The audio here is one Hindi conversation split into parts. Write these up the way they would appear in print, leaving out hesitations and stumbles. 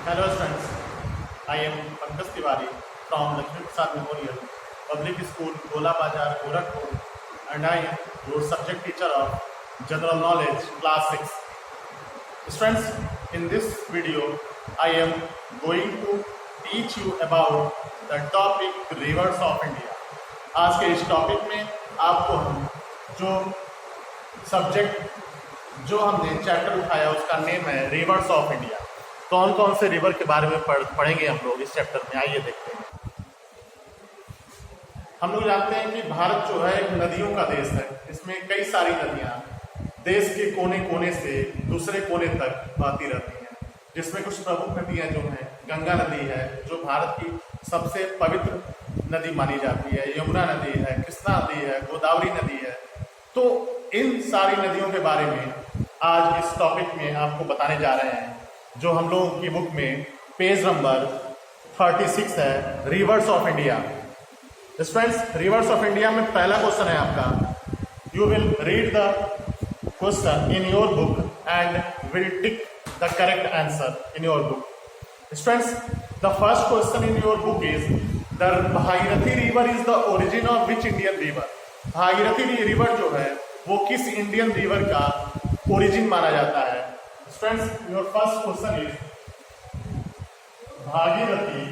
Hello students, I am Pankaj Tiwari from Lakshmi Prasad Memorial Public School, Gola Bazar, Gorakhpur, and I am your subject teacher of General Knowledge, Class 6. Students, in this video, I am going to teach you about the topic Rivers of India. आज के इस टॉपिक में आपको हम जो सब्जेक्ट जो हमने चैप्टर उठाया उसका नेम है रिवर्स ऑफ इंडिया। कौन कौन से रिवर के बारे में पढ़ेंगे हम लोग इस चैप्टर में, आइए देखते हैं। हम लोग जानते हैं कि भारत जो है एक नदियों का देश है। इसमें कई सारी नदियां देश के कोने कोने से दूसरे कोने तक बहती रहती हैं, जिसमें कुछ प्रमुख नदियां जो हैं, गंगा नदी है जो भारत की सबसे पवित्र नदी मानी जाती है, यमुना नदी है, कृष्णा नदी है, गोदावरी नदी है। तो इन सारी नदियों के बारे में आज इस टॉपिक में आपको बताने जा रहे हैं, जो हम लोगों की बुक में पेज नंबर 36 है, reverse of India. Students, reverse of India में पहला क्वेश्चन है आपका, you will read the question in your book and will tick the correct answer in your book. Students, the first question in your book is the Bhagirathi river is the origin of which Indian river. Bhagirathi river जो है वो किस इंडियन रिवर का ओरिजिन माना जाता है। Friends, your first question is Bhagirathi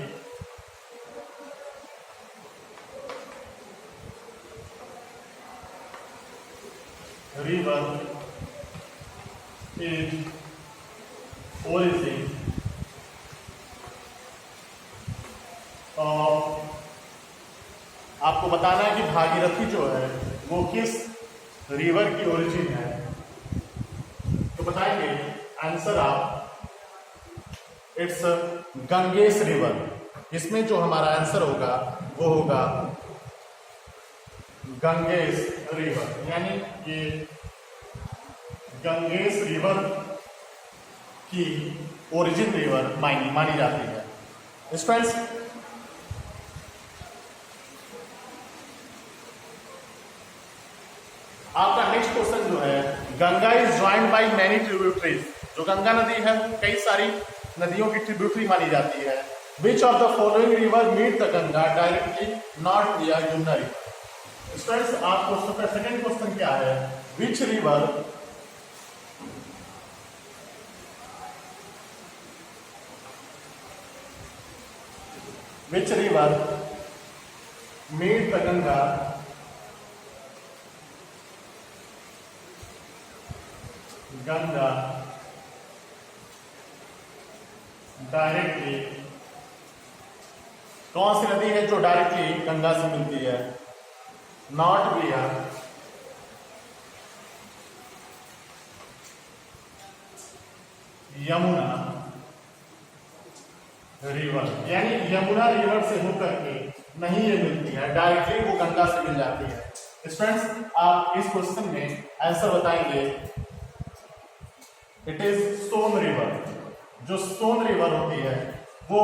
river is origin of, आपको बताना है कि भागीरथी जो है वो किस रिवर की ओरिजिन है। तो बताएंगे आंसर आप, इट्स गंगेश रिवर। इसमें जो हमारा आंसर होगा वो होगा गंगेश रिवर, यानी कि गंगेश रिवर की ओरिजिन रिवर मानी जाती है। स्टूडेंट्स, आपका नेक्स्ट क्वेश्चन जो है, Ganga is joined by many tributaries. जो गंगा नदी है वो कई सारी नदियों की ट्रिब्यूटरी मानी जाती है। Which of the following river meet the Ganga directly, not the Yamuna river. Students, आपको सेकंड क्वेश्चन क्या है, which river meet the Ganga directly. कौन सी नदी है जो डायरेक्टली गंगा से मिलती है, नॉट भी यमुना रिवर, यानी यमुना रिवर से होकर के नहीं ये मिलती है, डायरेक्टली वो गंगा से मिल जाती है। स्टूडेंट्स, आप इस क्वेश्चन में आंसर बताएंगे, इट इज सोन रिवर। जो सोन रिवर होती है वो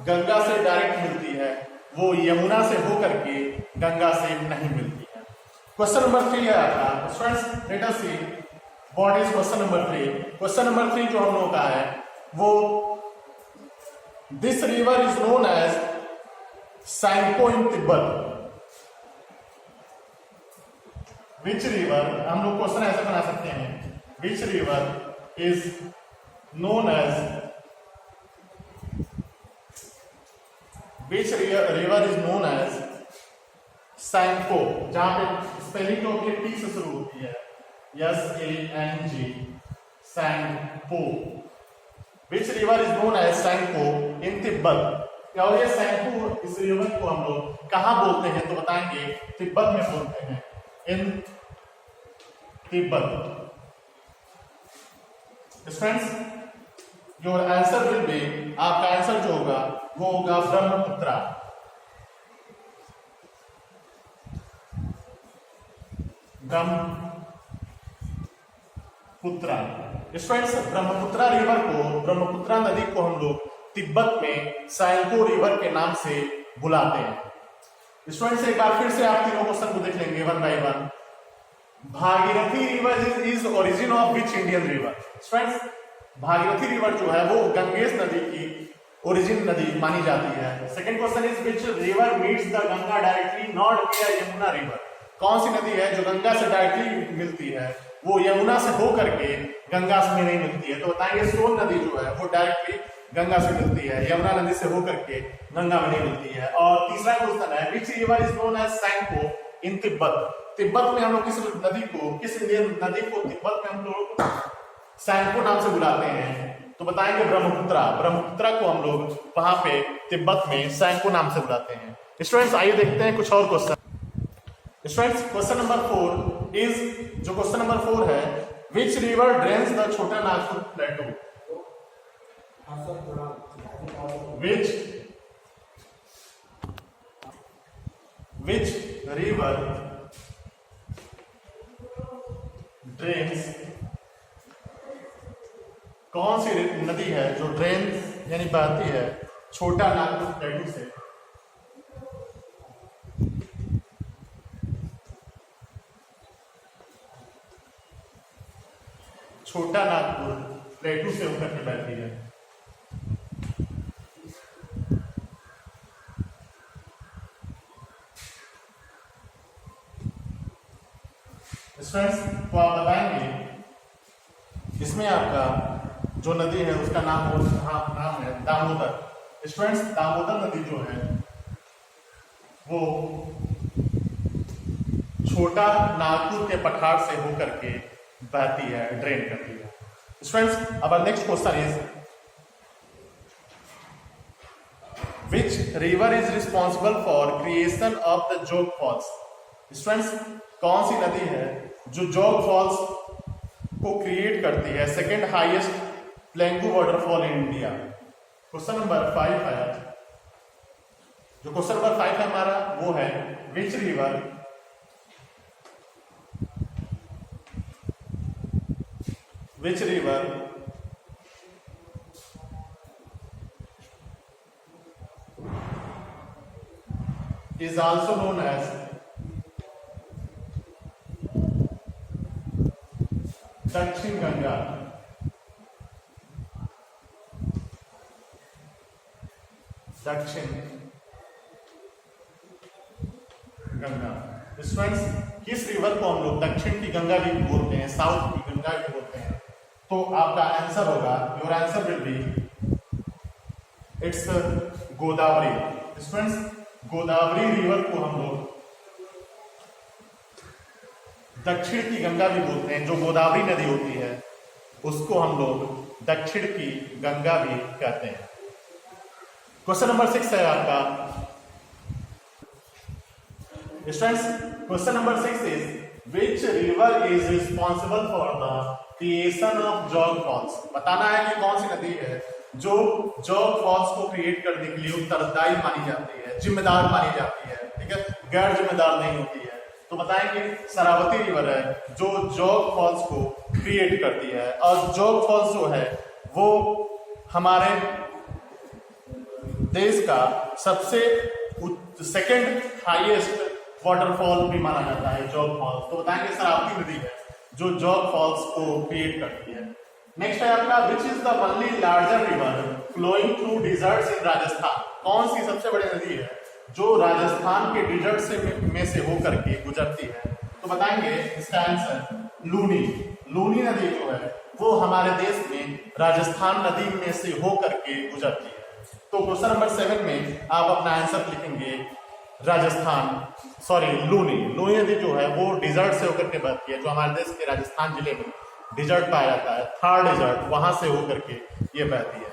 गंगा से डायरेक्ट मिलती है, वो यमुना से होकर के गंगा से नहीं मिलती है। क्वेश्चन नंबर 3 है आपका। Students, let us see what is question number 3। Question number 3 जो हम लोगों का है वो, this river is known as Tsangpo in Tibet. Which river, हम लोग क्वेश्चन ऐसे बना सकते हैं, which river is known as, which river is known as Sangpo, जहां पे स्पेलिंग जो होती है टी से शुरू होती है, SANG, Sangpo। Which river is known as Sangpo in Tibet. और ये सैंपो, इस रिवर को हम लोग कहाँ बोलते हैं, तो बताएंगे तिब्बत में बोलते हैं, in Tibet. Friends, your answer will be, आपका आंसर जो होगा वो होगा ब्रह्मपुत्रा। स्टूडेंट्स, ब्रह्मपुत्रा रिवर को, ब्रह्मपुत्रा नदी को हम लोग तिब्बत में सैंको रिवर के नाम से बुलाते हैं। स्टूडेंट्स, एक बार फिर से आप तीनों क्वेश्चन को देख लेंगे one by one. Bhagirathi river is origin of which Indian river? Friends, Bhagirathi river जो है वो गंगेश नदी की ओरिजिन नदी मानी जाती है। Second question is which river meets the Ganga directly not विया यमुना रिवर। कौन सी नदी है जो गंगा से डायरेक्टली मिलती है, वो यमुना से हो करके गंगा से नहीं मिलती है। तो बताएंगे सोन नदी जो है वो डायरेक्टली गंगा से मिलती है, यमुना नदी से होकर के गंगा में नहीं मिलती है। और तीसरा क्वेश्चन है which river is known as Tsangpo in Tibet. Tibet में हम लोग किस नदी को तिब्बत में हम लोग सैंको नाम से बुलाते हैं। तो बताएंगे ब्रह्मपुत्रा। ब्रह्मपुत्रा को हम लोग वहां पे तिब्बत में सैंको नाम से बुलाते हैं। स्टूडेंट्स आइए देखते हैं कुछ और question. Students question number 4 is, जो क्वेश्चन नंबर 4 है, विच रिवर ड्रेन्स द छोटा नागपुर प्लेटू। which river drains, कौन सी नदी है जो ड्रेन यानी बहती है छोटा नागपुर प्लेटू से। छोटा नागपुर प्लेटू से होकर के बहती है। स्टूडेंट्स तो आप बताएंगे इसमें आपका जो नदी है उसका नाम है दामोदर। स्टूडेंट्स दामोदर नदी जो है वो छोटा नागपुर के पठार से होकर के बहती है, ड्रेन करती है। स्टूडेंट्स अब next question is which river is responsible for creation of the जोग फॉल्स। स्टूडेंट्स कौन सी नदी है जो जोग फॉल्स को क्रिएट करती है, second highest plunge waterfall in India. Question number 5 है, जो क्वेश्चन नंबर 5 है हमारा वो है which river is also known as दक्षिण गंगा। दक्षिण गंगा। स्टूडेंट्स किस रिवर को हम लोग दक्षिण की गंगा भी बोलते हैं, साउथ की गंगा भी बोलते हैं? तो आपका आंसर होगा, your answer will B it's Godavari. Students Godavari river को हम लोग दक्षिण की गंगा भी बोलते हैं। जो गोदावरी नदी होती है उसको हम लोग दक्षिण की गंगा भी कहते हैं। क्वेश्चन नंबर 6 है आपका। Students question number 6 is which river is responsible for the creation of जोग फॉल्स। बताना है कि कौन सी नदी है जो जोग फॉल्स को क्रिएट करने के लिए उत्तरदायी मानी जाती है, जिम्मेदार मानी जाती है, ठीक है, गैर जिम्मेदार नहीं होती है। तो बताएंगे शरावती रिवर है जो जोग फॉल्स को क्रिएट करती है। और जोग फॉल्स जो है वो हमारे देश का सबसे सेकंड हाईएस्ट वाटरफॉल भी माना जाता है जोग फॉल्स। तो बताएंगे शरावती नदी है जो जोग फॉल्स को क्रिएट करती है। नेक्स्ट है आपका which is the only larger river flowing through deserts in Rajasthan. कौन सी सबसे बड़ी नदी है जो राजस्थान के डिजर्ट से में से होकर के गुजरती है? तो बताएंगे इसका आंसर लूनी। लूनी नदी जो है वो हमारे देश में राजस्थान नदी में से होकर के गुजरती है। तो क्वेश्चन नंबर 7 में आप अपना आंसर लिखेंगे लूनी। लूनी नदी जो है वो डिजर्ट से होकर के बहती है, जो हमारे देश के राजस्थान जिले में डिजर्ट पाया जाता है, थार डिजर्ट, वहां से होकर के ये बहती है।